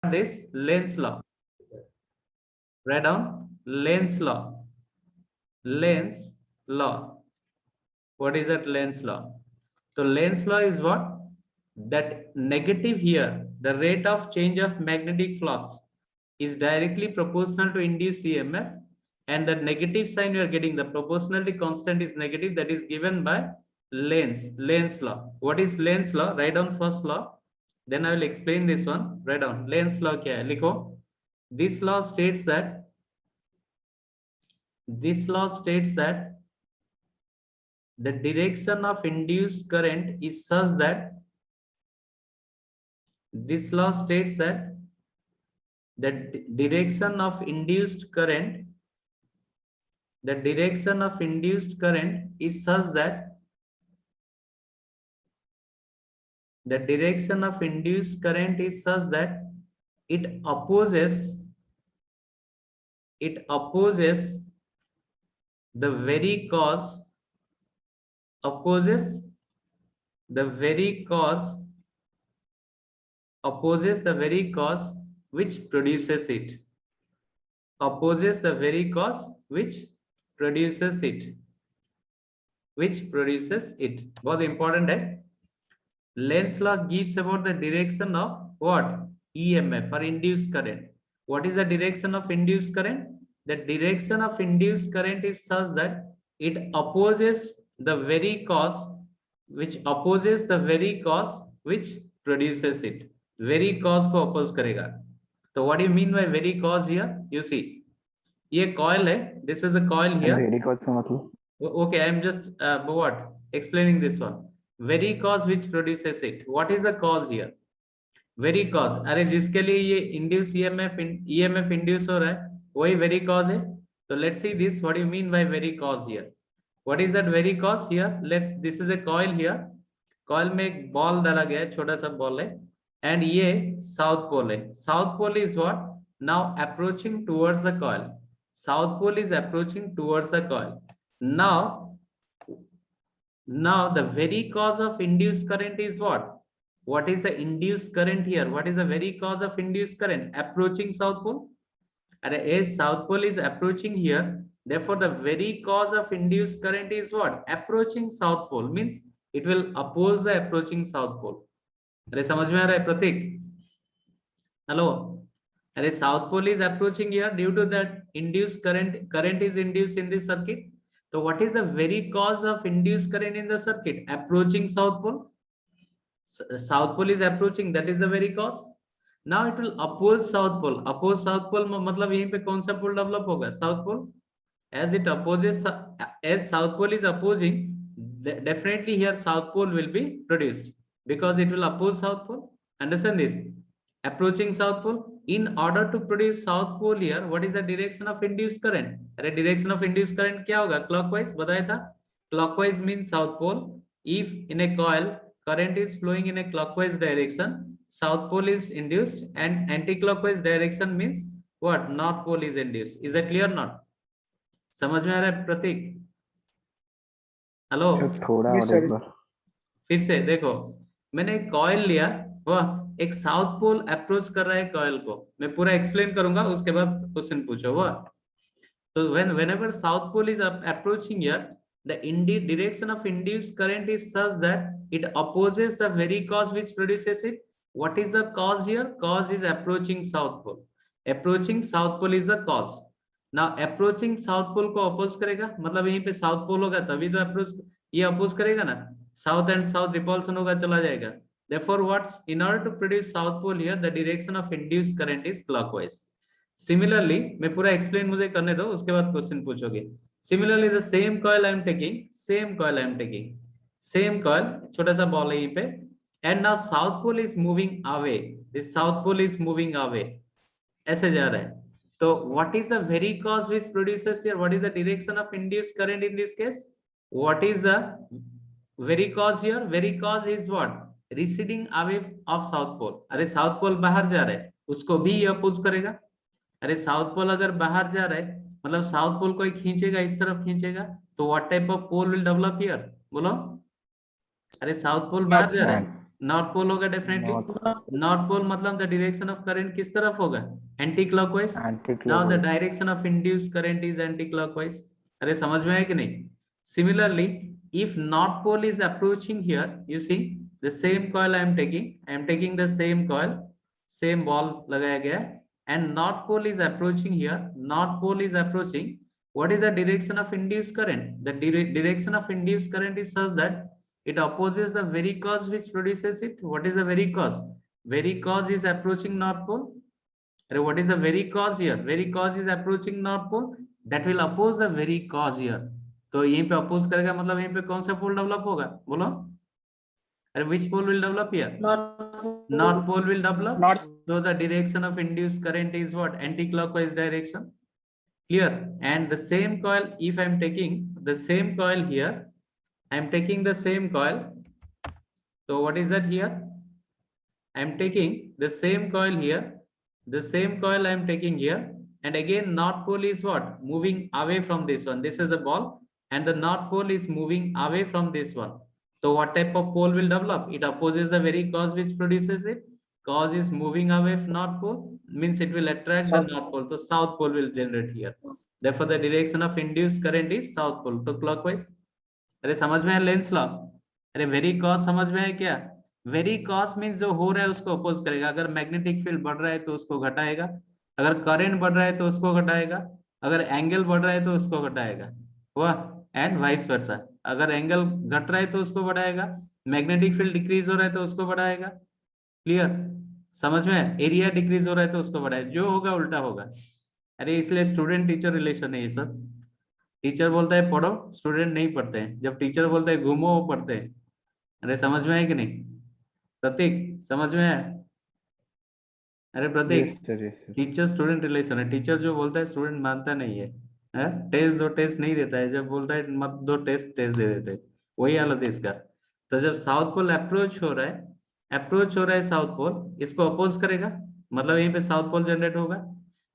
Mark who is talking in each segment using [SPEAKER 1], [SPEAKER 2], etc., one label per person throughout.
[SPEAKER 1] this Lenz law. Write down Lenz law. Lenz law. What is that Lenz law? So Lenz law is what? That negative here, the rate of change of magnetic flux is directly proportional to induced EMF, and the negative sign you are getting, the proportionality constant is negative, that is given by Lenz law. What is Lenz law? Write down first law, then I will explain this one. Write down Lenz law kya hai? Likho. This law states that the direction of induced current is such that this law states that the direction of induced current is such that it opposes the very cause which produces it. Opposes the very cause which produces it. बहुत important है. Lenz law gives about the direction of what? EMF or induced current. What is the direction of induced current? The direction of induced current is such that it opposes the very cause which produces it. Very cause को oppose करेगा. So what do you mean by very cause here? You see, ये coil है. This is a coil here.
[SPEAKER 2] Very cause का मतलब?
[SPEAKER 1] Okay, I am just explaining this one. Very cause which produces it. What is the cause here? Very cause. अरे जिसके लिए ये induce EMF induce हो रहा है वही very cause है. So let's see this. What do you mean by very cause here? What is that very cause here? This is a coil here. Coil में एक ball डाला गया है, छोटा सा ball है, and ये south pole है. South pole is what? Now approaching towards the coil. South pole is approaching towards the coil. Now the very cause of induced current is what? What is the induced current here? What is the very cause of induced current? Approaching south pole. And as south pole is approaching here, therefore the very cause of induced current is what? Approaching south pole, means it will oppose the approaching south pole. अरे समझ में आ रहा है प्रतीक? Hello. अरे south pole is approaching here due to that induced current is induced in this circuit. So what is the very cause of induced current in the circuit? Approaching south pole. South pole is approaching, that is the very cause. Now it will oppose south pole. Oppose south pole मतलब यहीं पे कौन सा pole develop होगा? South pole. As south pole is opposing, definitely here south pole will be produced because it will oppose south pole. Understand this? Approaching south pole. In order to produce south pole here, what is the direction of induced current? अरे direction of induced current क्या होगा? Clockwise बताया था. Clockwise means south pole. If in a coil current is flowing in a clockwise direction, south pole is induced, and anti-clockwise direction means what? North pole is induced. Is that clear or not? समझ में आ रहा है प्रतीक? Hello.
[SPEAKER 2] थोड़ा और एक बार
[SPEAKER 1] फिर से देखो, मैंने एक कॉइल लिया, वह एक साउथ पोल अप्रोच कर रहा है कॉइल को. मैं पूरा एक्सप्लेन करूंगा, उसके बाद क्वेश्चन पूछो. वह तो whenever south pole is approaching here, the direction of induced current is such that it opposes the very cause which produces it. What is the cause here? Cause is approaching south pole. Approaching south pole is the cause. Now approaching south pole को oppose करेगा, मतलब यहीं पे south pole होगा तभी तो approach ये oppose करेगा ना. South and south repulsion होगा, चला जाएगा. Therefore what's in order to produce south pole here, the direction of induced current is clockwise. Similarly, मैं पूरा explain मुझे करने दो, उसके बाद question पूछोगे. Similarly, the same coil I am taking, same coil, छोटा सा ball है यहीं पे, and now south pole is moving away. This south pole is moving away. ऐसे जा रहा है. So what is the very cause which produces here? What is the direction of induced current in this case? What is the very cause here? Very cause is what? Receding away of south pole. अरे south pole बाहर जा रहा है, उसको भी oppose करेगा. अरे south pole अगर बाहर जा रहा है मतलब साउथ पोल को खींचेगा, इस तरफ खींचेगा, तो what type of pole will develop here? बोलो. अरे साउथ पोल बाहर जा रहा है नॉर्थ पोल होगा डेफिनेटली।
[SPEAKER 2] North.
[SPEAKER 1] नॉर्थ पोल मतलब द डायरेक्शन ऑफ करंट किस तरफ होगा, anticlockwise. Now the
[SPEAKER 2] Anti-clockwise.
[SPEAKER 1] Direction of induced current is anticlockwise. अरे समझ में आया कि नहीं? Similarly if north pole is approaching here, you see the same coil I am taking the same coil, same ball लगाया गया, and north pole is approaching here, north pole is approaching, what is the direction of induced current? The direction of induced current is such that it opposes the very cause which produces it. What is the very cause? Very cause is approaching north pole. What is the very cause here? Very cause is approaching north pole, that will oppose the very cause here. तो यहीं पे oppose करेगा, मतलब यहीं पे कौन सा पोल develop होगा बोलो? अरे which pole will develop here? North pole will develop.
[SPEAKER 2] North.
[SPEAKER 1] So the direction of induced current is what? Anti-clockwise direction. Clear? And the same coil, if I'm taking the same coil here, I'm taking the same coil. So what is that here? I'm taking the same coil here, the same coil I'm taking here, and again north pole is what? Moving away from this one. This is the ball, and the north pole is moving away from this one. So what type of pole will develop? It opposes the very cause which produces it. Cause is moving away from north pole, means it will attract the north pole. So south pole will generate here. Therefore the direction of induced current is south pole. तो clockwise. अरे समझ में है Lenz law? अरे very cos समझ में है क्या? वेरी कॉस मीन्स जो हो रहा है उसको अपोज करेगा। अगर मैग्नेटिक फील्ड बढ़ रहा है तो उसको घटाएगा, अगर करंट बढ़ रहा है तो उसको घटाएगा, अगर एंगल बढ़ रहा है तो उसको घटाएगा, हुआ? एंड वाइस वर्सा, अगर एंगल घट रहा है तो उसको बढ़ाएगा, मैग्नेटिक फील्ड डिक्रीज हो रहा है तो उसको बढ़ाएगा। क्लियर? समझ में? एरिया डिक्रीज हो रहा है तो उसको बढ़ाएगा, जो होगा उल्टा होगा। अरे इसलिए स्टूडेंट टीचर रिलेशन है ये सब। टीचर बोलता है पढ़ो, स्टूडेंट नहीं पढ़ते हैं। जब टीचर बोलता है घूमो, वो पढ़ते हैं। अरे समझ में है कि नहीं? प्रतीक समझ में है? अरे प्रतीक,
[SPEAKER 2] Yes sir. Yes sir.
[SPEAKER 1] Teacher student relation है। टीचर जो बोलता है स्टूडेंट मानता नहीं है, टेस्ट दो, टेस्ट नहीं देता है। जब बोलता है मत दो टेस्ट, टेस्ट दे देते हैं। वही हालत है इसका। तो जब साउथ पोल अप्रोच हो रहा है, अप्रोच हो रहा है साउथ पोल, इसको अपोज करेगा, मतलब यहीं पे साउथ पोल जनरेट होगा।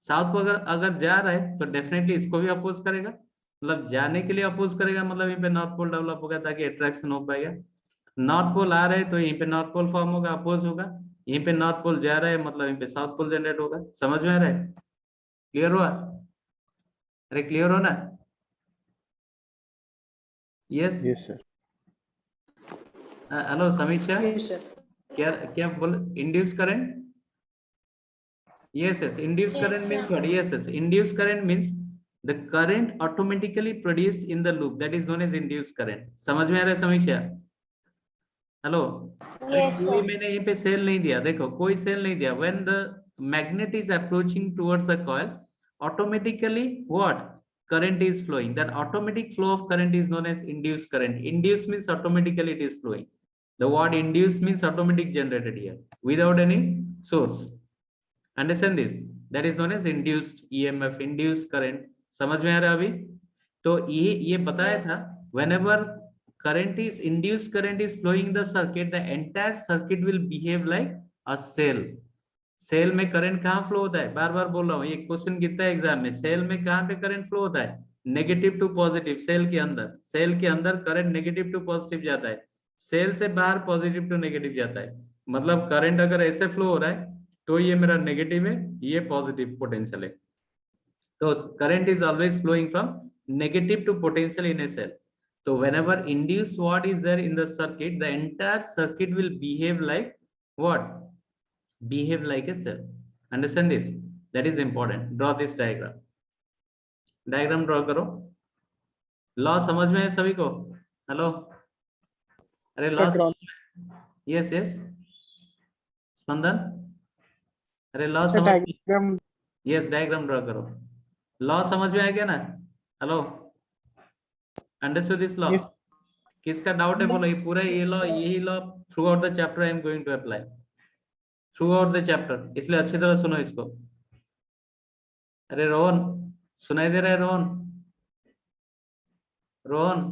[SPEAKER 1] साउथ पोल अगर अगर जा रहा है तो डेफिनेटली इसको भी अपोज करेगा, मतलब जाने के लिए अपोज करेगा, मतलब यहीं पे नॉर्थ पोल डेवलप होगा ताकि अट्रैक्शन हो पाएगा। नॉर्थ पोल आ रहा है तो यहीं पे नॉर्थ पोल फॉर्म होगा, अपोज होगा। यहीं पे नॉर्थ पोल जा रहा है, मतलब यहीं पे साउथ पोल जनरेट होगा। समझ में आ रहा है? क्लियर हुआ? अरे क्लियर हो ना? यस।
[SPEAKER 2] Yes sir.
[SPEAKER 1] हेलो समीक्षा,
[SPEAKER 3] Yes, sir.
[SPEAKER 1] क्या क्या बोल? Induce current? yes induced
[SPEAKER 3] Yes,
[SPEAKER 1] current means
[SPEAKER 3] sir.
[SPEAKER 1] what? Yes induced current means the current automatically produced in the loop, that is known as induced current. समझ में आ रहा है समीक्षा? Hello? अरे
[SPEAKER 3] Yes,
[SPEAKER 1] कोई
[SPEAKER 3] sir.
[SPEAKER 1] मैंने यहीं पे सेल नहीं दिया, देखो कोई सेल नहीं दिया। when the magnet is approaching towards the coil, automatically what? Current is flowing. That automatic flow of current is known as induced current. Induced means automatically it is flowing. The word induced means automatic generated here without any source. Understand this? That is known as induced EMF, induced current. समझ में आ रहा है अभी? तो ये बताया था, whenever current is induced, current is flowing in the circuit, the entire circuit will behave like a cell. Cell में करंट कहाँ फ्लो होता है? बार बार बोल रहा हूँ, ये क्वेश्चन गिरता है एग्जाम में। सेल में कहाँ पे करंट फ्लो होता है? Negative to positive. सेल के अंदर, सेल के अंदर करंट नेगेटिव टू पॉजिटिव जाता है, सेल से बाहर पॉजिटिव टू नेगेटिव जाता है। मतलब करंट अगर ऐसे फ्लो हो रहा है तो ये मेरा नेगेटिव है, ये पॉजिटिव पोटेंशियल है। तो current is always flowing from negative to potential in a cell. So whenever induced watt is there in the circuit, the entire circuit will behave like what? Behave like a cell. Understand this? That is important. Draw this diagram. Diagram draw करो। Law समझ में है सभी को? Hello? अरे law yes yes स्पंदन, अरे law समझ में? यस डायग्राम ड्रॉ करो। लॉ समझ में आ गया ना? हेलो? Understood this law? किसका डाउट है बोलो? ये पूरा ये लॉ, यही law throughout the chapter I am going to apply, throughout the chapter, इसलिए अच्छी तरह सुनो इसको। अरे रोहन, सुनाई दे रहा है रोहन? रोहन,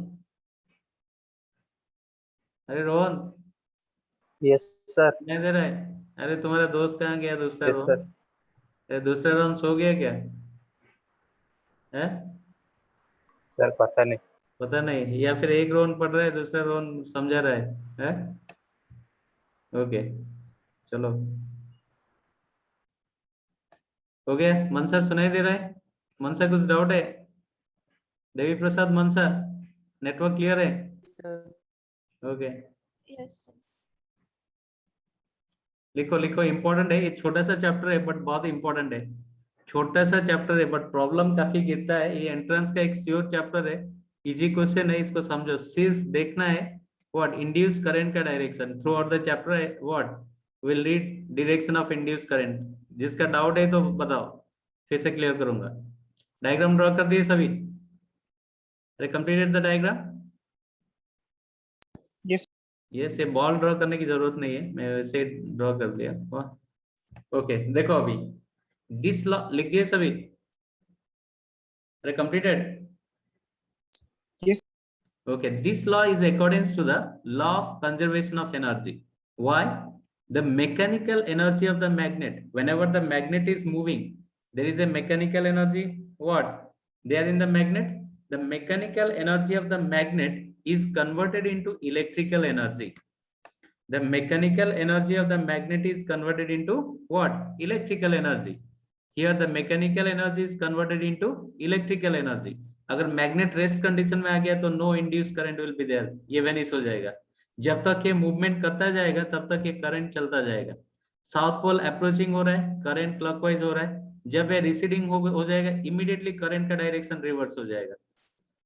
[SPEAKER 1] अरे रोहन
[SPEAKER 4] यस सर।
[SPEAKER 1] सुनाई दे रहा है? अरे तुम्हारा दोस्त कहाँ गया दूसरा
[SPEAKER 4] यस
[SPEAKER 1] रोहन?
[SPEAKER 4] सर।
[SPEAKER 1] अरे दूसरा रोहन सो गया क्या है?
[SPEAKER 4] सर पता नहीं।
[SPEAKER 1] पता नहीं, या फिर एक रोहन पढ़ रहा है, दूसरा रोहन समझा रहा है? ओके चलो हो गया। मनसा सुनाई दे रहा है? मनसा कुछ डाउट है? देवी प्रसाद मनसा नेटवर्क क्लियर है? Okay
[SPEAKER 3] Yes.
[SPEAKER 1] लिखो लिखो, इंपॉर्टेंट है ये, छोटा सा चैप्टर है बट बहुत इंपॉर्टेंट है। छोटा सा चैप्टर है बट प्रॉब्लम काफी गिरता है। ये एंट्रेंस का एक श्योर चैप्टर है, इजी क्वेश्चन है, इसको समझो। सिर्फ देखना है व्हाट इंड्यूस करंट का direction throughout the chapter है। What will read direction of induce current. जिसका डाउट है तो बताओ, फिर से क्लियर करूंगा। डायग्राम ड्रॉ कर दिए सभी? अरे completed the diagram?
[SPEAKER 2] Yes.
[SPEAKER 1] Yes, ये बॉल ड्रॉ करने की जरूरत नहीं है, मैं वैसे ड्रॉ कर दिया। ओके देखो अभी दिस लॉ लिख दिए सभी? अरे completed?
[SPEAKER 2] Yes.
[SPEAKER 1] Okay, this law is accordance to the law of conservation of energy. Why? The mechanical energy of the magnet, whenever the magnet is moving, there is a mechanical energy. What? There in the magnet, the mechanical energy of the magnet is converted into electrical energy. The mechanical energy of the magnet is converted into what? Electrical energy. Here the mechanical energy is converted into electrical energy. अगर magnet rest condition में आ गया तो no induce current will be there, ये vanish हो जाएगा। जब तक ये मूवमेंट करता जाएगा तब तक ये करंट चलता जाएगा। साउथ पोल अप्रोचिंग हो रहा है, करंट क्लॉकवाइज हो रहा है। जब ये रिसीडिंग हो जाएगा, इमीडिएटली करंट का डायरेक्शन रिवर्स हो जाएगा।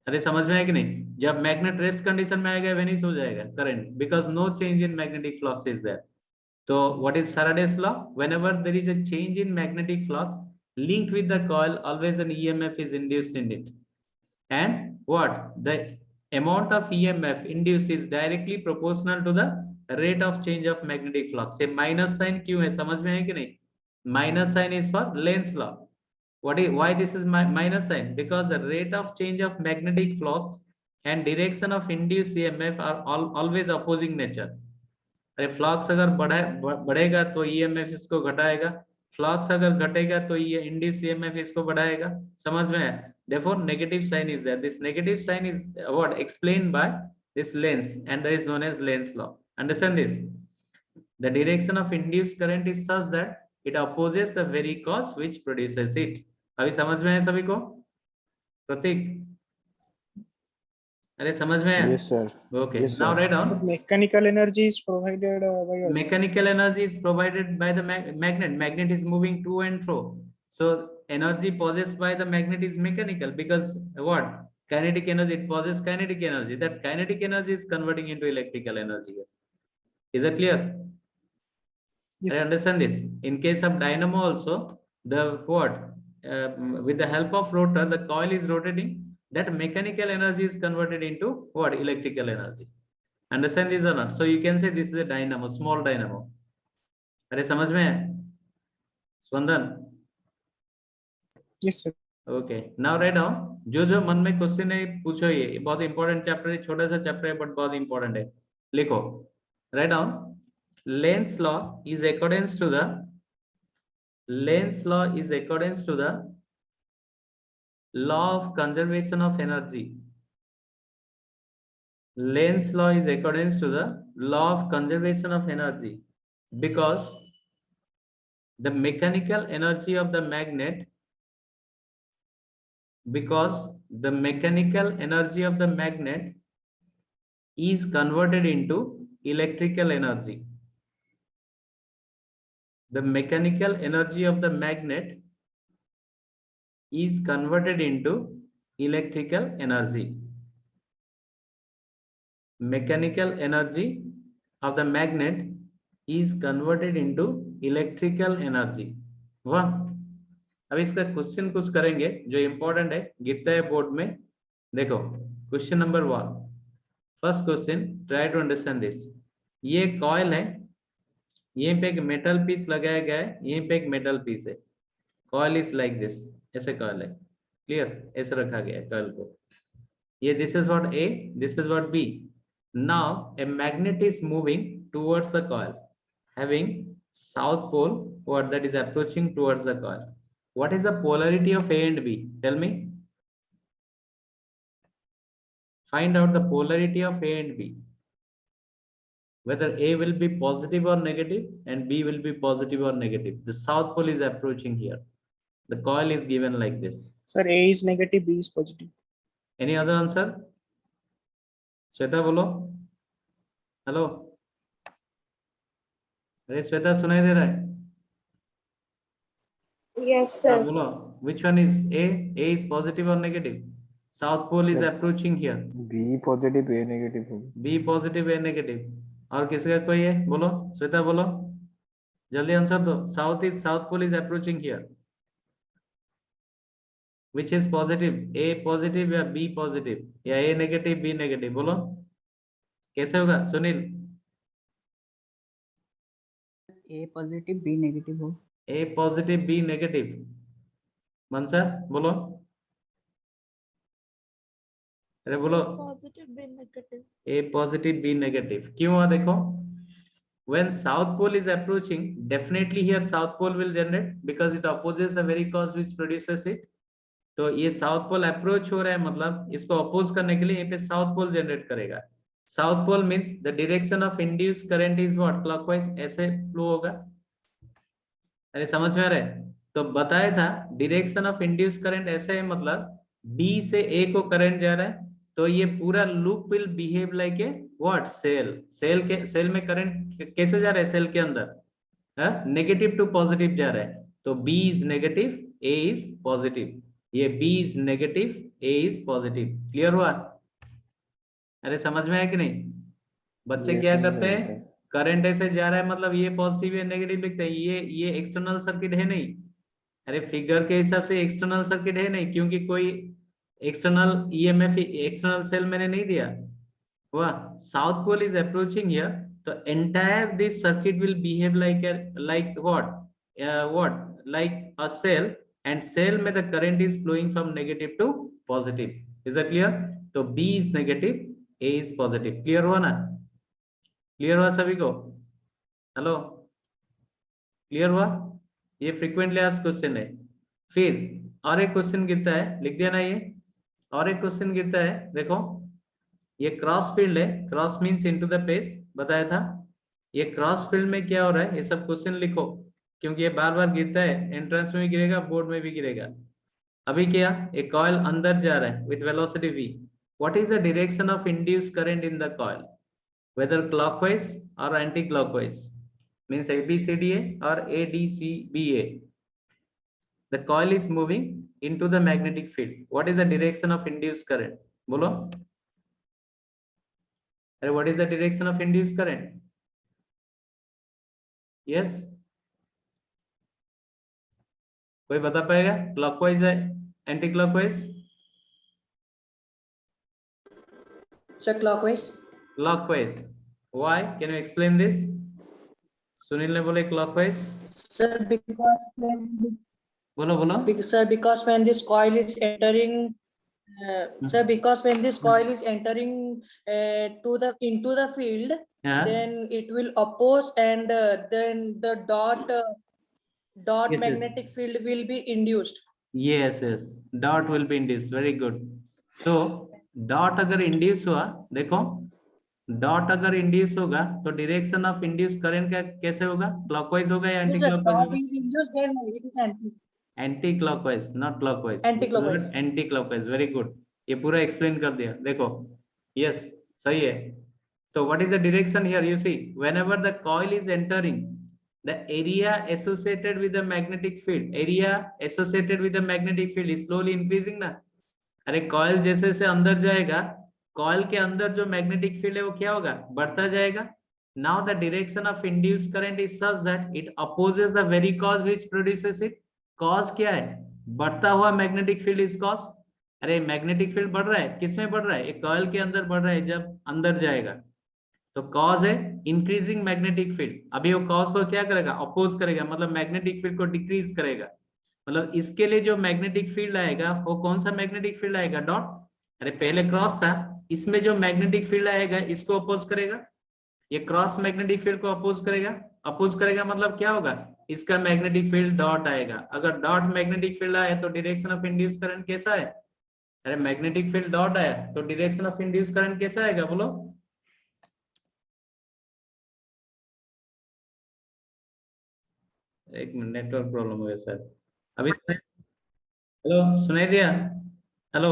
[SPEAKER 1] अरे समझ में आया कि नहीं? जब मैग्नेट रेस्ट कंडीशन में आएगा वेनिश हो जाएगा current, because no change in magnetic flux is there. तो what is Faraday's law? Whenever there is a change in magnetic flux linked with the coil, always an EMF is induced in it. And what? The amount of EMF induced is directly proportional to the rate of change of magnetic flux. ये minus sign क्यों है, समझ में है कि नहीं? Minus sign is for Lenz law. Why this is minus sign? Because the rate of change of magnetic flux and direction of induced EMF are always opposing nature. अरे flux अगर बढ़ेगा तो ईएमएफ इसको घटाएगा, फ्लक्स अगर घटेगा तो ये induce EMF इसको बढ़ाएगा। समझ में है? therefore negative sign is there. This negative sign is what explained by this Lenz, and that is known as Lenz law. Understand this? The direction of induced current is such that it opposes the very cause which produces it. अभी समझ में है सभी को? प्रतीक, अरे समझ में है?
[SPEAKER 2] Yes, sir.
[SPEAKER 1] Okay,
[SPEAKER 2] Yes,
[SPEAKER 1] now
[SPEAKER 2] sir.
[SPEAKER 1] write down.
[SPEAKER 5] So mechanical energy is provided by us.
[SPEAKER 1] Mechanical energy is provided by the magnet. Magnet is moving to and fro. So energy possessed by the magnet is mechanical, because what? Kinetic energy, it possesses kinetic energy. That kinetic energy is converting into electrical energy. Is that clear?
[SPEAKER 5] Yes.
[SPEAKER 1] I understand this. In case of dynamo also, the what? With the help of rotor, the coil is rotating. That mechanical energy is converted into what? Electrical energy. Understand this or not? So you can say this is a dynamo, small dynamo. अरे समझ में है स्पंदन?
[SPEAKER 5] Yes, sir.
[SPEAKER 1] Okay now write down. जो मन में question है पूछो, ये बहुत इंपॉर्टेंट चैप्टर है, छोटा सा चैप्टर है बट बहुत इंपॉर्टेंट है। लिखो, write down. Lenz law is accordance to the law of conservation of energy. Lenz law is accordance to the law of conservation of energy, because the mechanical energy of the magnet is converted into electrical energy. The mechanical energy of the magnet is converted into electrical energy. Mechanical energy of the magnet is converted into electrical energy. वाह, अब इसका question कुछ करेंगे जो important है, गिरता है board में। देखो question number 1, first question, try to understand this. ये कॉइल है, यहीं पे एक मेटल पीस लगाया गया है, यहीं पे एक मेटल पीस है। कॉइल इज लाइक दिस, ऐसे कॉइल है, क्लियर? ऐसे रखा गया है कॉइल को। ये this is what A, this is what B. Now a magnet is moving towards the coil having south pole, what that is approaching towards the coil. What is the polarity of A and B? Tell me. Find out the polarity of A and B. whether A will be positive or negative and B will be positive or negative. The south pole is approaching here. The coil is given like this.
[SPEAKER 5] Sir, A is negative, B is positive.
[SPEAKER 1] Any other answer? Shweta बोलो. Hello. अरे श्वेता सुनाई दे रहा है?
[SPEAKER 3] Yes,
[SPEAKER 1] हाँ
[SPEAKER 3] sir.
[SPEAKER 1] बोलो. Which one is A? A is positive or negative? South pole is
[SPEAKER 6] Sir.
[SPEAKER 1] approaching here.
[SPEAKER 6] B positive, A negative होगी.
[SPEAKER 1] B positive, A negative. और किसी का कोई है? बोलो. श्वेता बोलो. जल्दी आंसर दो. South pole is approaching here. Which is positive? A positive या B positive या A negative, B negative? बोलो. कैसे होगा Sunil?
[SPEAKER 7] A positive, B negative हो.
[SPEAKER 1] A positive, B negative. मनसा बोलो. अरे बोलो.
[SPEAKER 3] Positive, B negative.
[SPEAKER 1] A positive, B negative. क्यों हुआ देखो? When south pole is approaching, definitely here south pole will generate because it opposes the very cause which produces it. तो ये south pole approach हो रहा है, मतलब इसको अपोज करने के लिए यहाँ पे साउथ पोल जनरेट करेगा. South pole means the direction of induce current is what? Clockwise. ऐसे फ्लो होगा. अरे समझ में आ रहा है? तो बताया था डायरेक्शन ऑफ इंड्यूस करंट ऐसे है, मतलब B से A को करंट जा रहा है, तो ये पूरा loop will behave like a what? Cell में करंट कैसे जा रहा है? सेल के अंदर नेगेटिव टू पॉजिटिव जा रहा है. तो B is negative, A is positive. ये B is negative, A is positive. Clear हुआ? अरे समझ में आया कि नहीं? बच्चे
[SPEAKER 6] Yes,
[SPEAKER 1] क्या
[SPEAKER 6] sir,
[SPEAKER 1] करते हैं?
[SPEAKER 6] sir.
[SPEAKER 1] करंट ऐसे जा रहा है, मतलब ये पॉजिटिव या नेगेटिव लिखते हैं. ये एक्सटर्नल सर्किट है नहीं. अरे फिगर के हिसाब से एक्सटर्नल सर्किट है नहीं, क्योंकि कोई एक्सटर्नल ईएमएफ एक्सटर्नल सेल मैंने नहीं दिया हुआ. South pole is approaching here, तो entire this circuit will behave like what like a cell, and cell में the current is flowing from negative to positive. Is that clear? तो B is negative, A is positive. Clear हुआ ना? Clear हुआ सभी को? Hello, clear हुआ? ये frequently asked question है. फिर और एक क्वेश्चन गिरता है, लिख दिया ना ये? और एक क्वेश्चन गिरता है, देखो ये क्रॉस फील्ड है. Cross means into the page, बताया था. ये क्रॉस फील्ड में क्या हो रहा है, ये सब क्वेश्चन लिखो, क्योंकि ये बार बार गिरता है. एंट्रेंस में भी गिरेगा, बोर्ड में भी गिरेगा. अभी क्या? एक कॉइल अंदर जा रहा है with velocity v. What is the direction of induce current in the coil, whether clockwise और एंटी क्लॉकवाइज? मींस ABCDA और ADCBA. The coil is moving into the magnetic field. What is the direction of induce current? बोलो. अरे what is the direction of induce current? Yes, कोई बता पाएगा? Clockwise है, anti clockwise?
[SPEAKER 7] Sir, clockwise.
[SPEAKER 1] Clockwise. Why? Can you explain this? Sunil ने बोले clockwise.
[SPEAKER 7] Sir, because when
[SPEAKER 1] बोलो बोलो.
[SPEAKER 7] because when this coil is entering, sir, because when this coil is entering into the field,
[SPEAKER 1] हाँ.
[SPEAKER 7] then it will oppose, and then the dot
[SPEAKER 1] Yes, yes.
[SPEAKER 7] magnetic field will be induced.
[SPEAKER 1] Yes, yes. Dot will be induced. Very good. So dot अगर induce हुआ, देखो dot अगर induce होगा तो direction of induce current का कैसे होगा? Clockwise होगा या एंटी
[SPEAKER 7] Sir,
[SPEAKER 1] क्लॉकवाइज
[SPEAKER 7] dot
[SPEAKER 1] होगा?
[SPEAKER 7] is induced, then it is anti.
[SPEAKER 1] Anti clockwise, not clockwise.
[SPEAKER 7] Anti-clockwise.
[SPEAKER 1] Anti clockwise. Very good. ये पूरा एक्सप्लेन कर दिया. देखो यस, सही है. तो what is the direction here? You see, whenever the coil is entering, the area associated with the magnetic field is slowly increasing ना. अरे कॉइल जैसे से अंदर जाएगा, कॉइल के अंदर जो मैग्नेटिक फील्ड है वो क्या होगा? बढ़ता जाएगा. now the direction of induced current is such that it opposes the very cause which produces it. cause क्या है? बढ़ता हुआ मैग्नेटिक फील्ड इज cause. अरे मैग्नेटिक फील्ड बढ़ रहा है, किसमें बढ़ रहा है? एक कॉइल के अंदर बढ़ रहा है जब अंदर जाएगा, तो कॉज है इंक्रीजिंग मैग्नेटिक फील्ड. अभी वो कॉज को क्या करेगा? अपोज करेगा, मतलब मैग्नेटिक फील्ड को डिक्रीज करेगा. मतलब इसके लिए जो मैग्नेटिक फील्ड आएगा वो कौन सा मैग्नेटिक फील्ड आएगा? डॉट. अरे पहले क्रॉस था, इसमें जो मैग्नेटिक फील्ड आएगा इसको अपोज करेगा. ये क्रॉस मैग्नेटिक फील्ड को अपोज करेगा मतलब क्या होगा? इसका मैग्नेटिक फील्ड डॉट आएगा. अगर डॉट मैग्नेटिक फील्ड आया तो डायरेक्शन ऑफ इंड्यूस करंट कैसा है? अरे मैग्नेटिक फील्ड डॉट आया तो डायरेक्शन ऑफ इंड्यूस करंट कैसा आएगा? बोलो. एक मिनट, नेटवर्क प्रॉब्लम हो गया सर। अभी हेलो, सुनाई दिया? हेलो,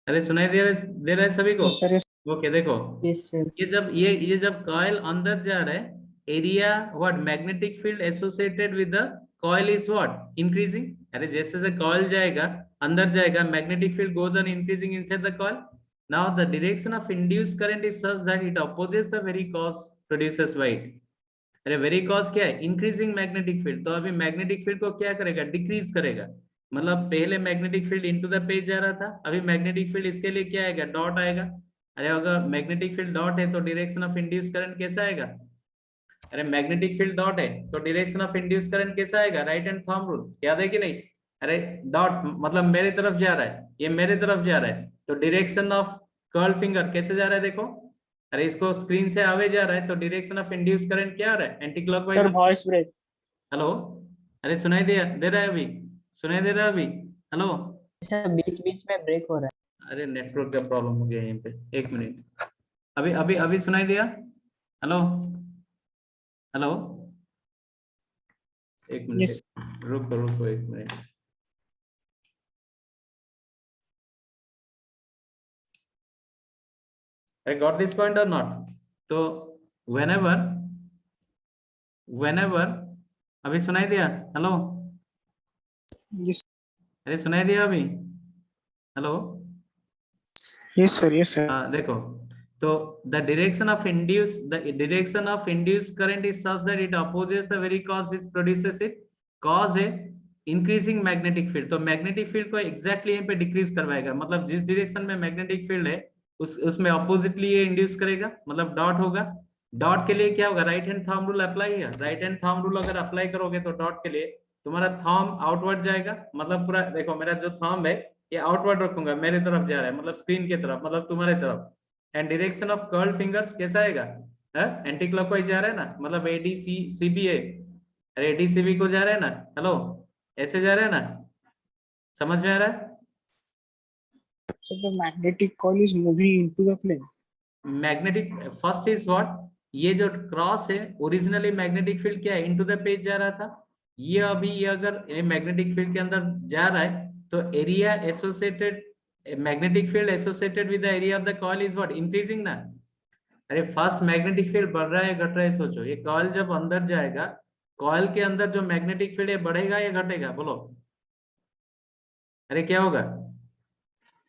[SPEAKER 1] अरे सुनाई दे रहा है सभी को?
[SPEAKER 5] Yes, sir. Yes.
[SPEAKER 1] ओके, देखो,
[SPEAKER 3] Yes, sir.
[SPEAKER 1] ये जब कॉइल अंदर जा रहा है, area what magnetic field associated with the coil is what increasing. अरे जैसे जैसे कॉइल जाएगा अंदर जाएगा, magnetic field goes on increasing inside the coil. Now the direction of induced current is such that it opposes the very cause produces bye it. अरे very cause क्या है? Increasing magnetic field. तो अभी magnetic field को क्या करेगा? Decrease करेगा। मतलब पहले magnetic field into the page जा रहा था, अभी मैग्नेटिक फील्ड इसके लिए क्या आएगा? डॉट आएगा। अरे अगर मैग्नेटिक फील्ड डॉट है तो डायरेक्शन ऑफ इंड्यूस करंट कैसा आएगा? अरे मैग्नेटिक फील्ड डॉट है तो डायरेक्शन ऑफ इंड्यूस करंट कैसा आएगा? राइट हैंड थंब रूल, याद है कि नहीं? अरे डॉट मतलब मेरे तरफ जा रहा है, ये मेरे तरफ जा रहा है, तो डायरेक्शन ऑफ कर्ल फिंगर कैसे जा रहा है? देखो, अरे इसको स्क्रीन से आगे जा रहा है तो डायरेक्शन ऑफ इंड्यूस करंट क्या आ रहा है? Anti
[SPEAKER 5] Sir,
[SPEAKER 1] clockwise.
[SPEAKER 5] voice break.
[SPEAKER 1] Hello, अरे सुनाई दे रहा है अभी? सुनाई दे रहा है अभी? हेलो,
[SPEAKER 3] सर बीच बीच में ब्रेक हो रहा है।
[SPEAKER 1] अरे नेटवर्क का प्रॉब्लम हो गया यहीं पे, एक मिनट। अभी अभी अभी सुनाई दिया? हेलो, हेलो, एक मिनट,
[SPEAKER 5] Yes.
[SPEAKER 1] रुको एक minute. I got this point or not? तो whenever अभी सुनाई दिया? Hello,
[SPEAKER 5] Yes.
[SPEAKER 1] अरे सुनाई दिया अभी? Hello,
[SPEAKER 5] Yes, sir. Yes, sir.
[SPEAKER 1] देखो, तो the direction of induced current is such that it opposes the very cause which produces it। cause है इंक्रीजिंग मैग्नेटिक फील्ड, तो मैग्नेटिक फील्ड को एग्जैक्टली यहाँ पे डिक्रीज करवाएगा। मतलब जिस डायरेक्शन में मैग्नेटिक फील्ड है उसमें अपोजिटली ये इंड्यूस करेगा, मतलब डॉट होगा। डॉट के लिए क्या होगा? Right hand thumb rule apply है। राइट हैंड थंब रूल अगर अप्लाई करोगे तो डॉट के लिए तुम्हारा थंब आउटवर्ड जाएगा, मतलब पूरा देखो मेरा जो थंब है ये आउटवर्ड रखूंगा, मेरे तरफ जा रहा है, मतलब स्क्रीन की तरफ, मतलब तुम्हारे तरफ। And direction of curl fingers कैसा आएगा? एंटी क्लॉकवाइज जा रहा है ना, मतलब एडीसीबी है। अरे एडीसीबी को जा रहा है ना, हेलो, ऐसे जा रहा है ना, समझ में आ रहा है?
[SPEAKER 5] So the magnetic coil is moving into the plane.
[SPEAKER 1] Magnetic first is what, ये जो क्रॉस है ओरिजिनली मैग्नेटिक फील्ड क्या है? इनटू द पेज जा रहा था। ये अभी ये अगर मैग्नेटिक फील्ड के अंदर जा रहा है तो area associated magnetic field associated with the area of the coil is what increasing ना। अरे फर्स्ट मैग्नेटिक फील्ड बढ़ रहा है घट रहा है? सोचो, ये कॉइल जब अंदर जाएगा, कॉइल के अंदर जो मैग्नेटिक फील्ड है बढ़ेगा या घटेगा? बोलो, अरे क्या होगा?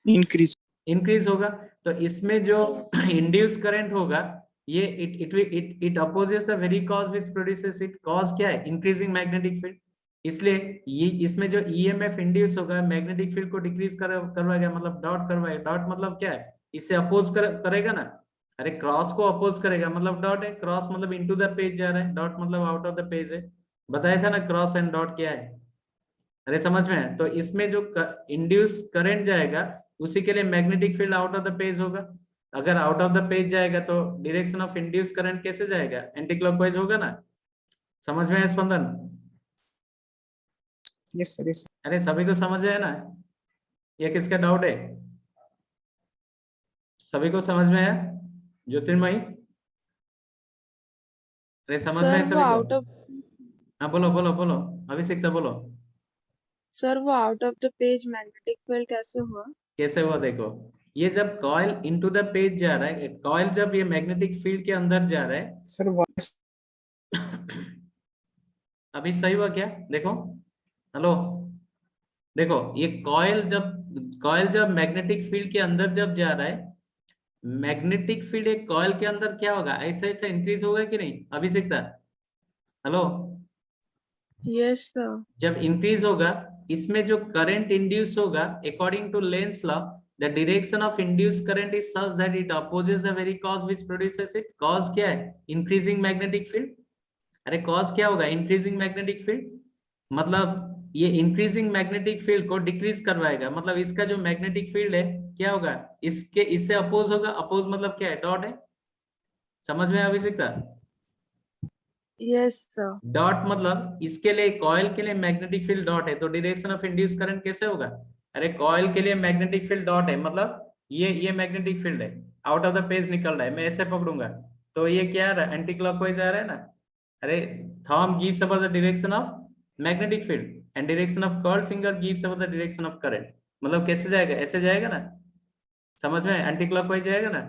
[SPEAKER 5] Increase.
[SPEAKER 1] इंक्रीज होगा। तो इसमें जो इंड्यूस करंट होगा ये it opposes the very cause which produces it. Cause क्या है? Increasing magnetic field. इसलिए ये इसमें जो ईएमएफ इंड्यूस होगा मैग्नेटिक फील्ड को डिक्रीज करवाएगा, मतलब डॉट करवाएगा। डॉट मतलब क्या है? इससे अपोज करेगा ना। अरे क्रॉस को अपोज करेगा मतलब डॉट है, क्रॉस मतलब इनटू द पेज जा रहा है, डॉट मतलब आउट ऑफ द पेज है। बताया था ना क्रॉस एंड डॉट क्या है? अरे समझ में है? तो इसमें जो इंड्यूस करंट जाएगा उसी के लिए magnetic field out of the page होगा। अगर आउट ऑफ द पेज जाएगा तो डायरेक्शन ऑफ इंड्यूस करंट कैसे जाएगा? एंटी क्लॉकवाइज होगा ना। समझ में है स्पंदन?
[SPEAKER 5] Yes, sir. Yes. Sir.
[SPEAKER 1] अरे सभी को समझ है ना? ये किसका डाउट है? सभी को समझ में है? ज्योतिर्मयी, अरे समझ में है
[SPEAKER 8] सर वो
[SPEAKER 1] सभी
[SPEAKER 8] आउट
[SPEAKER 1] को?
[SPEAKER 8] ऑफ
[SPEAKER 1] हाँ बोलो, अभिषेकता बोलो,
[SPEAKER 8] सर वो out of the page magnetic field कैसे हुआ?
[SPEAKER 1] कैसे हुआ? देखो, ये जब कॉइल इनटू द पेज जा रहा है, कॉइल जब ये मैग्नेटिक फील्ड के अंदर जा रहा है,
[SPEAKER 5] Sir, voice.
[SPEAKER 1] अभी सही हुआ क्या? देखो, हेलो, देखो ये कॉइल जब मैग्नेटिक फील्ड के अंदर जब जा रहा है, मैग्नेटिक फील्ड एक कॉइल के अंदर क्या होगा? ऐसा ऐसा इंक्रीज होगा कि नहीं? अभिषेकता, हेलो,
[SPEAKER 8] यस सर।
[SPEAKER 1] जब इंक्रीज होगा इसमें जो करंट इंड्यूस होगा according to Lenz law the direction of induce current is such that it opposes the very cause which produces it. Cause क्या है? Increasing magnetic field. अरे कॉज क्या होगा? इंक्रीजिंग मैग्नेटिक फील्ड, मतलब ये इंक्रीजिंग मैग्नेटिक फील्ड को decrease करवाएगा। मतलब इसका जो मैग्नेटिक फील्ड है क्या होगा? इससे अपोज होगा। अपोज मतलब क्या है? डॉट है। समझ में अभिषेकता?
[SPEAKER 8] Yes sir.
[SPEAKER 1] डॉट मतलब इसके लिए कॉइल के लिए मैग्नेटिक फील्ड डॉट है तो डायरेक्शन ऑफ इंड्यूस करंट कैसे होगा? अरे कॉइल के लिए मैग्नेटिक फील्ड डॉट है, मतलब ये मैग्नेटिक फील्ड है, आउट ऑफ द पेज निकल रहा है, मैं ऐसे पकड़ूंगा तो ये क्या आ रहा है? एंटी क्लॉकवाइज आ रहा है ना। अरे thumb gives about the direction of magnetic field and direction of curled finger gives about the direction of current. मतलब कैसे जाएगा, ऐसे जाएगा ना, समझ में, एंटी क्लॉकवाइज जाएगा ना,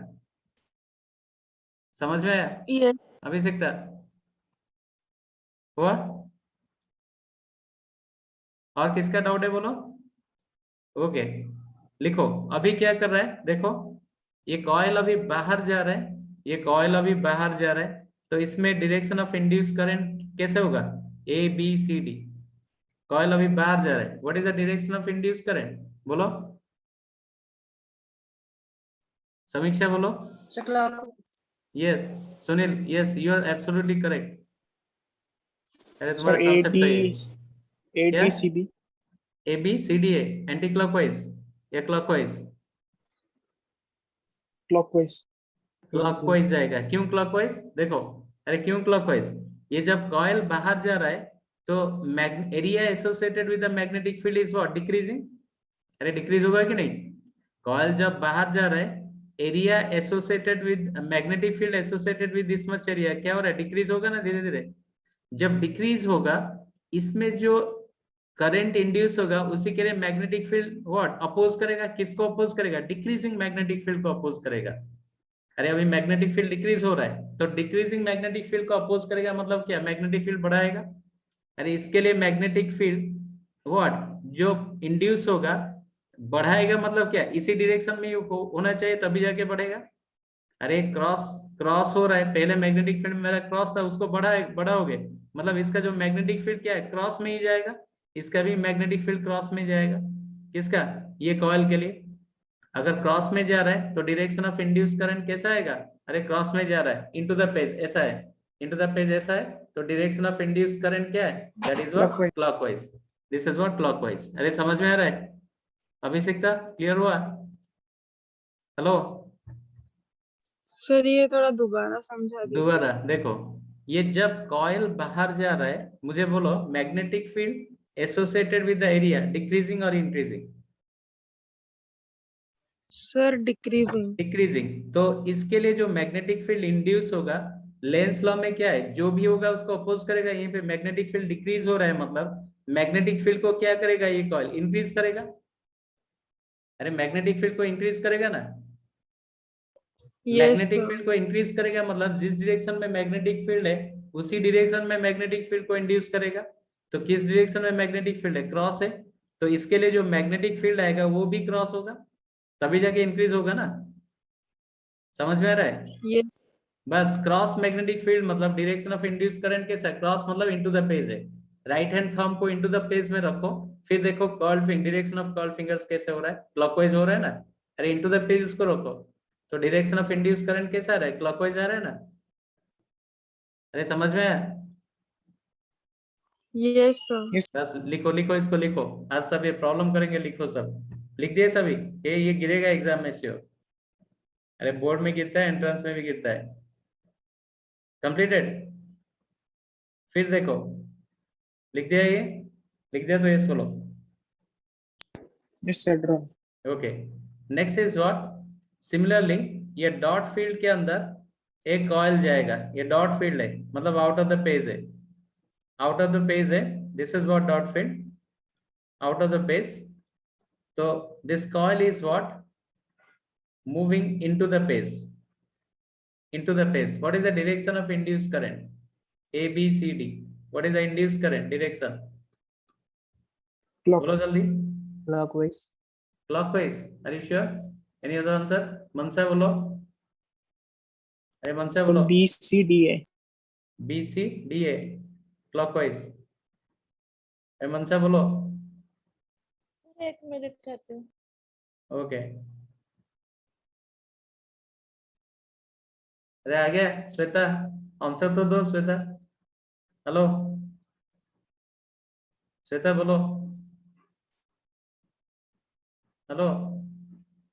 [SPEAKER 1] समझ में आया
[SPEAKER 8] Yes.
[SPEAKER 1] अभी सीखता हुआ? और किसका डाउट है बोलो? ओके लिखो। अभी क्या कर रहा है देखो, ये कॉइल अभी बाहर जा रहा है, ये कॉइल अभी बाहर जा रहा है, तो इसमें डायरेक्शन ऑफ इंड्यूस करंट कैसे होगा? A B C D. Coil अभी बाहर जा रहा है, what is the direction of induce current बोलो, समीक्षा बोलो।
[SPEAKER 7] So clock.
[SPEAKER 1] Yes Sunil, yes you are absolutely correct. अरे
[SPEAKER 5] Sir,
[SPEAKER 1] तुम्हारा
[SPEAKER 5] A
[SPEAKER 1] कॉन्सेप्ट सही है।
[SPEAKER 5] D, A
[SPEAKER 1] क्या?
[SPEAKER 5] D C B.
[SPEAKER 1] A B C D A anti clockwise या क्लॉकवाइज?
[SPEAKER 5] Clockwise.
[SPEAKER 1] क्लॉकवाइज जाएगा। क्यों क्लॉकवाइज? देखो, अरे क्यों क्लॉकवाइज? ये जब कॉइल बाहर जा रहा है तो area associated with the magnetic field is what? Decreasing. अरे डिक्रीज होगा कि नहीं? कॉइल जब बाहर जा रहा है, area associated with magnetic field associated with this much area क्या हो रहा है? डिक्रीज होगा ना धीरे धीरे। जब डिक्रीज होगा, इसमें जो करंट इंड्यूस होगा उसी के लिए मैग्नेटिक फील्ड व्हाट? अपोज करेगा। किसको अपोज करेगा? डिक्रीजिंग मैग्नेटिक फील्ड को अपोज करेगा। अरे अभी मैग्नेटिक फील्ड डिक्रीज हो रहा है, तो डिक्रीजिंग मैग्नेटिक फील्ड को अपोज करेगा मतलब क्या? मैग्नेटिक फील्ड बढ़ाएगा। अरे इसके लिए मैग्नेटिक फील्ड व्हाट जो इंड्यूस होगा बढ़ाएगा मतलब क्या? इसी डायरेक्शन में होना चाहिए तभी जाके बढ़ेगा। अरे क्रॉस हो रहा है, पहले मैग्नेटिक फील्ड मेरा क्रॉस था, उसको बढ़ाओगे मतलब इसका जो मैग्नेटिक फील्ड क्या है? क्रॉस में ही जाएगा। इसका भी मैग्नेटिक फील्ड क्रॉस में जाएगा। किसका? ये कॉइल के लिए। अगर क्रॉस में जा रहा है तो डायरेक्शन ऑफ इंड्यूस करंट कैसा आएगा? अरे क्रॉस में जा रहा है, इनटू द पेज ऐसा है, इनटू द पेज ऐसा है, तो डायरेक्शन ऑफ इंड्यूस करंट क्या है? That is what?
[SPEAKER 5] Clockwise.
[SPEAKER 1] Clockwise. This is what? Clockwise. अरे समझ में आ रहा है? अभिषेक का क्लियर हुआ? हेलो
[SPEAKER 8] सर ये थोड़ा दोबारा समझा दीजिए।
[SPEAKER 1] दोबारा देखो, ये जब कॉइल बाहर जा रहा है, मुझे बोलो magnetic field associated with the area decreasing और इंक्रीजिंग?
[SPEAKER 8] Sir decreasing.
[SPEAKER 1] डिक्रीजिंग। तो इसके लिए जो मैग्नेटिक फील्ड इंड्यूस होगा, लेंस लॉ में क्या है? जो भी होगा उसको अपोज करेगा। यहीं पे मैग्नेटिक फील्ड डिक्रीज हो रहा है मतलब मैग्नेटिक फील्ड को क्या करेगा? ये कॉइल इंक्रीज करेगा। अरे मैग्नेटिक फील्ड को इंक्रीज करेगा ना।
[SPEAKER 8] Yes
[SPEAKER 1] magnetic
[SPEAKER 8] sir.
[SPEAKER 1] फील्ड को इंक्रीज करेगा मतलब जिस डायरेक्शन में मैग्नेटिक फील्ड है उसी डायरेक्शन में मैग्नेटिक फील्ड को इंड्यूस करेगा। तो किस डायरेक्शन में मैग्नेटिक फील्ड है? क्रॉस है, तो इसके लिए जो मैग्नेटिक फील्ड आएगा वो भी क्रॉस होगा, तभी जाके इंक्रीज होगा ना। समझ में आ रहा है?
[SPEAKER 8] ये
[SPEAKER 1] बस क्रॉस मैग्नेटिक फील्ड मतलब डायरेक्शन ऑफ इंड्यूस करंट कैसा है? क्रॉस मतलब इनटू द पेज है। राइट हैंड थंब को इनटू द पेज में रखो, फिर देखो curled finger, direction of curled fingers कैसे हो रहा है? क्लॉकवाइज हो रहा है ना। अरे इनटू द पेज उसको रखो, तो डायरेक्शन ऑफ इंड्यूस करंट कैसा आ रहा है? क्लॉकवाइज आ रहा है ना। अरे समझ में आया?
[SPEAKER 8] Yes sir.
[SPEAKER 1] बस लिखो लिखो इसको लिखो। आज सब ये प्रॉब्लम करेंगे, लिखो सब। लिख दिए सभी? ये गिरेगा एग्जाम में श्योर। अरे बोर्ड में गिरता है, एंट्रेंस में भी गिरता है। कंप्लीटेड? फिर देखो, लिख दिया ये? लिख दिया तो ये बोलो।
[SPEAKER 5] Yes, sir. Drawn.
[SPEAKER 1] Okay next is what? Similarly ये डॉट फील्ड के अंदर एक कॉइल जाएगा। ये डॉट फील्ड है मतलब आउट ऑफ द पेज है, आउट ऑफ द पेज है। This is what? Dot field out of the page. तो this coil is what? Moving into the page, into the pace. What is the direction of induced current? A, B, C, D. What is the induced current direction?
[SPEAKER 5] Clock.
[SPEAKER 1] बोलो जल्दी।
[SPEAKER 3] Clockwise.
[SPEAKER 1] Clockwise. Are you sure? Any other answer? मनसा बोलो। अरे मनसा
[SPEAKER 5] So
[SPEAKER 1] बोलो।
[SPEAKER 5] B C D A.
[SPEAKER 1] B, C, D, A. Clockwise. अरे मनसा बोलो।
[SPEAKER 8] एक minute कहते हैं।
[SPEAKER 1] ओके अरे आ गया श्वेता, आंसर तो दो श्वेता। हेलो श्वेता बोलो। हेलो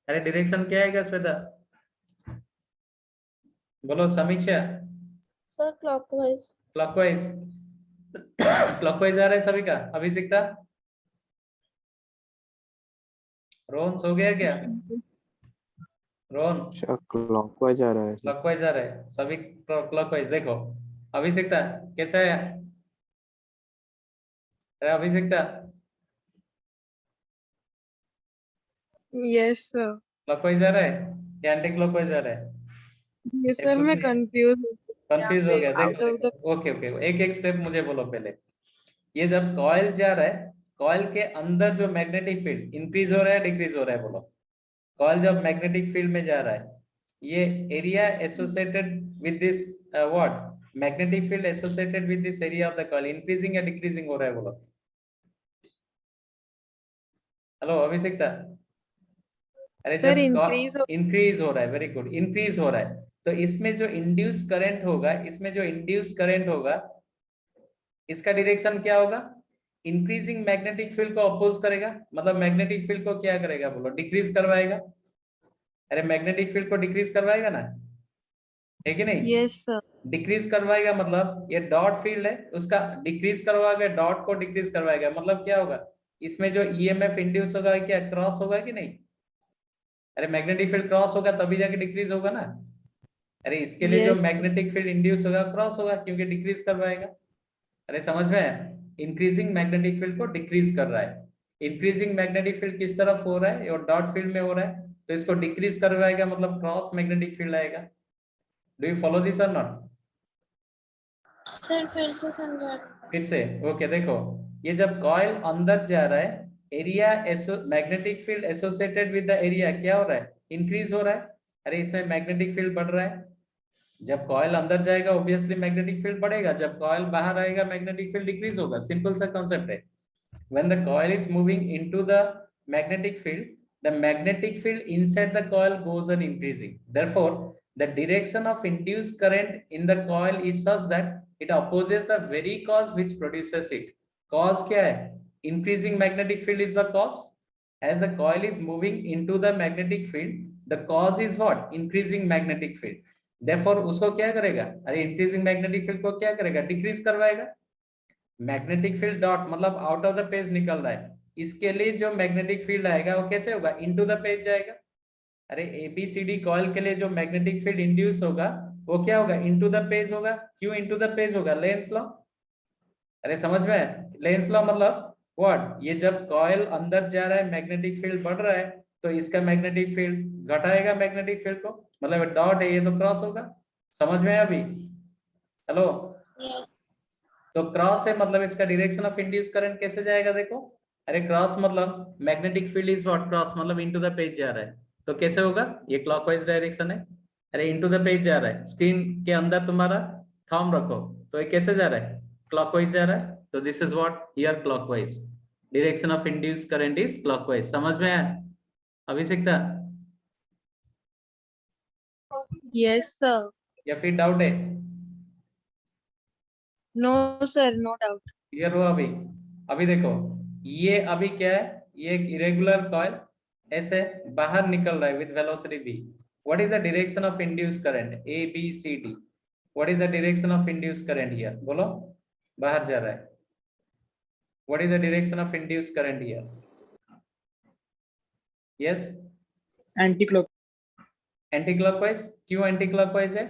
[SPEAKER 1] अरे डायरेक्शन क्या आएगा श्वेता? बोलो समीक्षा।
[SPEAKER 8] Sir clockwise.
[SPEAKER 1] क्लॉकवाइज। क्लॉकवाइज आ रहा है सभी का? अभिषेक का? रोहन सो गया क्या? रोहन
[SPEAKER 6] क्लॉकवाइज आ रहा है।
[SPEAKER 1] क्लॉकवाइज आ रहा है सभी? क्लॉकवाइज देखो, अभिषेकता कैसा है? अरे अभिषेकता
[SPEAKER 8] यस सर।
[SPEAKER 1] क्लॉकवाइज जा रहा है या एंटी क्लॉकवाइज जा रहा है?
[SPEAKER 8] ये सर मैं कंफ्यूज
[SPEAKER 1] कंफ्यूज हो गया?
[SPEAKER 8] आउट ऑफ द
[SPEAKER 1] देखो ओके ओके, एक एक स्टेप मुझे बोलो पहले। ये जब कॉइल जा रहा है, कॉइल के अंदर जो मैग्नेटिक फील्ड इंक्रीज हो रहा है डिक्रीज हो रहा है? बोलो। कॉइल जब मैग्नेटिक फील्ड में जा रहा है, ये area associated with this what magnetic field associated with this area of the coil increasing या डिक्रीजिंग हो रहा है? बोलो। हेलो अभिषेकता। अरे
[SPEAKER 8] सर
[SPEAKER 1] जब इंक्रीज हो रहा है, वेरी गुड, इंक्रीज हो रहा है, तो इसमें जो इंड्यूस करंट होगा, इसमें जो इंड्यूस करंट होगा, इसका डायरेक्शन क्या होगा? इंक्रीजिंग मैग्नेटिक फील्ड को अपोज करेगा, मतलब मैग्नेटिक फील्ड को क्या करेगा? बोलो, डिक्रीज करवाएगा। अरे मैग्नेटिक फील्ड को डिक्रीज करवाएगा ना, है कि नहीं?
[SPEAKER 8] Yes sir.
[SPEAKER 1] डिक्रीज करवाएगा मतलब ये डॉट फील्ड है, उसका डिक्रीज करवाएगा, डॉट को डिक्रीज करवाएगा, मतलब क्या होगा? इसमें जो ईएमएफ इंड्यूस होगा क्या क्रॉस होगा कि नहीं? अरे मैग्नेटिक फील्ड क्रॉस होगा तभी जाके डिक्रीज होगा ना। अरे इसके लिए जो
[SPEAKER 8] Yes.
[SPEAKER 1] मैग्नेटिक फील्ड इंड्यूस होगा क्रॉस होगा, क्योंकि डिक्रीज करवाएगा। अरे समझ में? इंक्रीजिंग मैग्नेटिक फील्ड को डिक्रीज कर रहा है। इंक्रीजिंग मैग्नेटिक फील्ड किस तरफ हो रहा है? और डॉट फील्ड में हो रहा है, तो इसको डिक्रीज करवाएगा, मतलब क्रॉस मैग्नेटिक फील्ड आएगा। डू यू फॉलो दिस और नॉट?
[SPEAKER 8] सर फिर से समझा।
[SPEAKER 1] फिर से ओके। देखो, ये जब कॉइल अंदर जा रहा है, area magnetic field associated with the area क्या हो रहा है? इंक्रीज हो रहा है। अरे इसमें मैग्नेटिक फील्ड बढ़ रहा है। जब कॉइल अंदर जाएगा ऑब्वियसली मैग्नेटिक फील्ड बढ़ेगा, जब कॉइल बाहर आएगा मैग्नेटिक फील्ड डिक्रीज होगा। सिंपल सा कॉन्सेप्ट है। When the coil is moving into the magnetic field, the magnetic field inside the coil goes on increasing. Therefore, the direction of induced current in the coil is such that it opposes the very cause which produces it. Cause क्या है? Increasing magnetic field is the cause. As the coil is moving into the magnetic field, the cause is what? Increasing magnetic field. Therefore, उसको क्या करेगा? अरे increasing magnetic field को क्या करेगा? Decrease करवाएगा। मैग्नेटिक फील्ड डॉट मतलब आउट ऑफ द पेज निकल रहा है, इसके लिए जो मैग्नेटिक फील्ड आएगा वो कैसे होगा? इनटू द पेज जाएगा। अरे एबीसीडी कॉइल के लिए जो मैग्नेटिक फील्ड इंड्यूस होगा वो क्या होगा? इनटू द पेज होगा। क्यों इनटू द पेज होगा? Lenz law. अरे समझ में? लेंस लॉ मतलब व्हाट? ये जब कॉइल अंदर जा रहा है मैग्नेटिक फील्ड बढ़ रहा है, तो इसका मैग्नेटिक फील्ड घटाएगा मैग्नेटिक फील्ड को, मतलब डॉट है ये तो क्रॉस होगा। समझ में अभी? हेलो। तो क्रॉस है मतलब इसका डायरेक्शन ऑफ इंड्यूस करंट कैसे जाएगा? देखो, अरे क्रॉस मतलब magnetic field is what? Cross मतलब इनटू द पेज जा रहा है, तो कैसे होगा? ये क्लॉकवाइज डायरेक्शन है। अरे इनटू द पेज जा रहा है, स्क्रीन के अंदर तुम्हारा थंब रखो, तो ये कैसे जा रहा है? क्लॉकवाइज जा रहा है, तो this is what? Here clockwise. Direction of induce current is clockwise. समझ में आया अभिषेकता?
[SPEAKER 8] Yes sir.
[SPEAKER 1] या फिर डाउट है?
[SPEAKER 8] No sir, no doubt.
[SPEAKER 1] Clear हुआ अभी? अभी देखो, ये अभी क्या है? ये एक इरेगुलर कॉइल ऐसे बाहर निकल रहा है with velocity v. What is the direction of induce current? a b c d. What is the direction of induce current here? बोलो, बाहर जा रहा है। What is the direction of induce current here? Yes,
[SPEAKER 5] anti clock
[SPEAKER 1] anti clockwise. क्यों anti clockwise है?